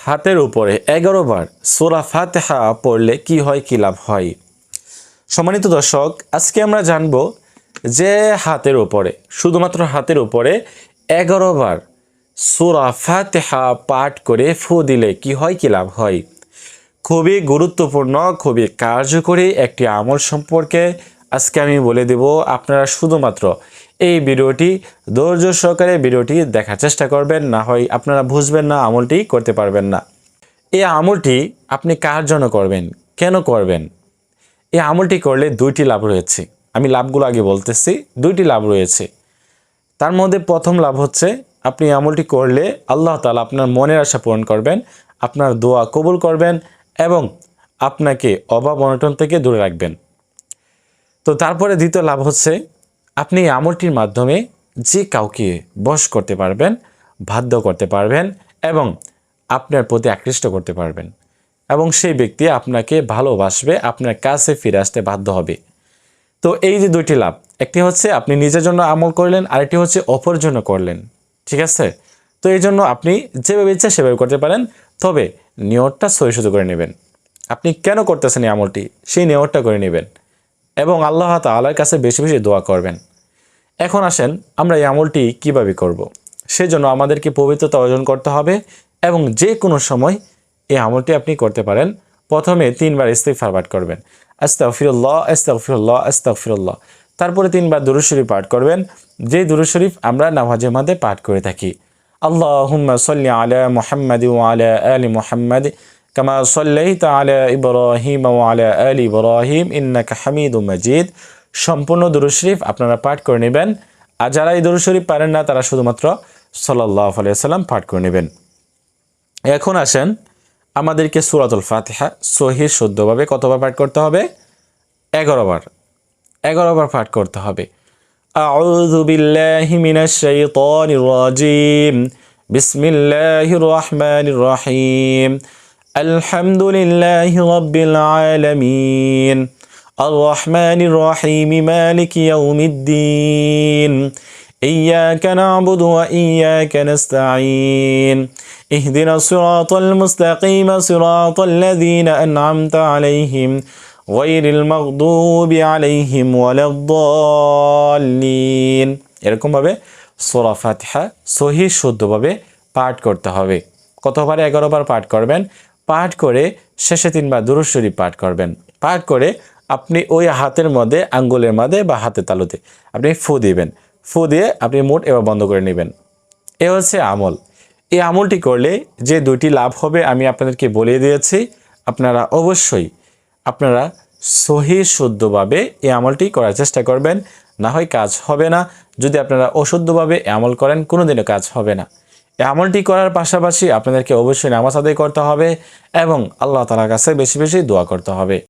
হাতের উপরে 11 বার সূরা ফাতিহা পড়লে কি হয়, কি লাভ হয়? সম্মানিত দর্শক, আজকে আমরা জানব যে হাতের উপরে, শুধুমাত্র হাতের উপরে 11 বার সূরা ফাতিহা পাঠ করে ফু দিলে কি হয়, কি লাভ হয়। খুবই গুরুত্বপূর্ণ, খুবই কার্যকরী একটি আমল সম্পর্কে আজকে আমি বলে দেব। আপনারা শুধুমাত্র এই ভিডিওটি ধৈর্য সহকারে ভিডিওটি দেখার চেষ্টা করবেন, না হয় আপনারা বুঝবেন না, আমলটি করতে পারবেন না। এই আমলটি আপনি কার জন্য করবেন, কেন করবেন? এই আমলটি করলে দুইটি লাভ রয়েছে। আমি লাভগুলো আগে বলতেছি। দুইটি লাভ রয়েছে। তার মধ্যে প্রথম লাভ হচ্ছে, আপনি আমলটি করলে আল্লাহ তাআলা আপনার মনের আশা পূরণ করবেন, আপনার দোয়া কবুল করবেন এবং আপনাকে অভাব অনটন থেকে দূরে রাখবেন। তো তারপরে দ্বিতীয় লাভ হচ্ছে, আপনি আমলটির মাধ্যমে যে কাউকে বশ করতে পারবেন, বাধ্য করতে পারবেন এবং আপনার প্রতি আকৃষ্ট করতে পারবেন এবং সেই ব্যক্তি আপনাকে ভালোবাসবে, আপনার কাছে ফিরে আসতে বাধ্য হবে। তো এই যে দুইটি লাভ, একটি হচ্ছে আপনি নিজের জন্য আমল করলেন, আরেকটি হচ্ছে অপর জন্য করলেন। ঠিক আছে? তো এই জন্য আপনি যেভাবে ইচ্ছা সেভাবে করতে পারেন, তবে নিয়তটা সহিষ্ণু করে নেবেন। আপনি কেন করতেছেন এই আমলটি, সেই নিয়তটা করে নেবেন এবং আল্লাহ তাআলার কাছে বেশি বেশি দোয়া করবেন। এখন আসেন আমরা এই আমলটি কিভাবে করব। সেজন্য আমাদেরকে পবিত্রতা অর্জন করতে হবে এবং যে কোনো সময় এই আমলটি আপনি করতে পারেন। প্রথমে 3 বার ইস্তিগফার পাঠ করবেন, আস্তাগফিরুল্লাহ আস্তাগফিরুল্লাহ আস্তাগফিরুল্লাহ। তারপরে 3 বার দুরূদ শরীফ পাঠ করবেন, যে দুরূদ শরীফ আমরা নামাজের মধ্যে পাঠ করে থাকি। আল্লাহুম্মা সাল্লি আলা মুহাম্মাদ ওয়া আলা আলি মুহাম্মাদ কামা সাল্লাইতা আলা ইব্রাহিম ওয়া আলা আলি ইব্রাহিম ইন্নাকা হামিদুম মাজিদ। সম্পূর্ণ দুরূদ শরীফ আপনারা পাঠ করে নেবেন। আর যারা এই দুরূদ শরীফ পারেন না, তারা শুধুমাত্র সাল্লাল্লাহু আলাইহি ওয়াসাল্লাম পাঠ করে নেবেন। এখন আসেন, আমাদেরকে সূরাতুল ফাতিহা সহিহ শুদ্ধভাবে কতবার পাঠ করতে হবে? 11 বার। 11 বার পাঠ করতে হবে। আউযু বিল্লাহি মিনাশ শাইতানির রাজিম। বিসমিল্লাহির রহমানির রহিম। আলহামদুলিল্লাহি রাব্বিল আলামিন। আর রহমানির রহিম মালিকি ইয়াউমিদ্দিন। إياك نعبد وإياك نستعين اهدنا الصراط المستقيم صراط الذين أنعمت عليهم غير المغضوب عليهم ولا الضالين। এরকম ভাবে সূরা ফাতিহা সহিহ শুদ্ধভাবে পাঠ করতে হবে। কতবার? 11 বার পাঠ করবেন। পাঠ করে শেষে 3 বার দুরূদ শরীফ পাঠ করবেন। পাঠ করে আপনি ওই হাতের মধ্যে, আঙ্গুলের মধ্যে বা হাতের তালুতে আপনি ফু দিবেন। ফু দিয়ে আপনি মুখ এবার বন্ধ করে নেবেন। এ হচ্ছে আমল। এই আমলটি করলে যে দুইটি লাভ হবে আমি আপনাদেরকে বলে দিয়েছি। আপনারা অবশ্যই আপনারা সহিহ শুদ্ধভাবে এই আমলটি করার চেষ্টা করবেন, না হয় কাজ হবে না। যদি আপনারা অশুদ্ধভাবে আমল করেন, কোনোদিনও কাজ হবে না। এই আমলটি করার পাশাপাশি আপনাদেরকে অবশ্যই নামাজ আদায় করতে হবে এবং আল্লাহ তাআলার কাছে বেশি বেশি দোয়া করতে হবে।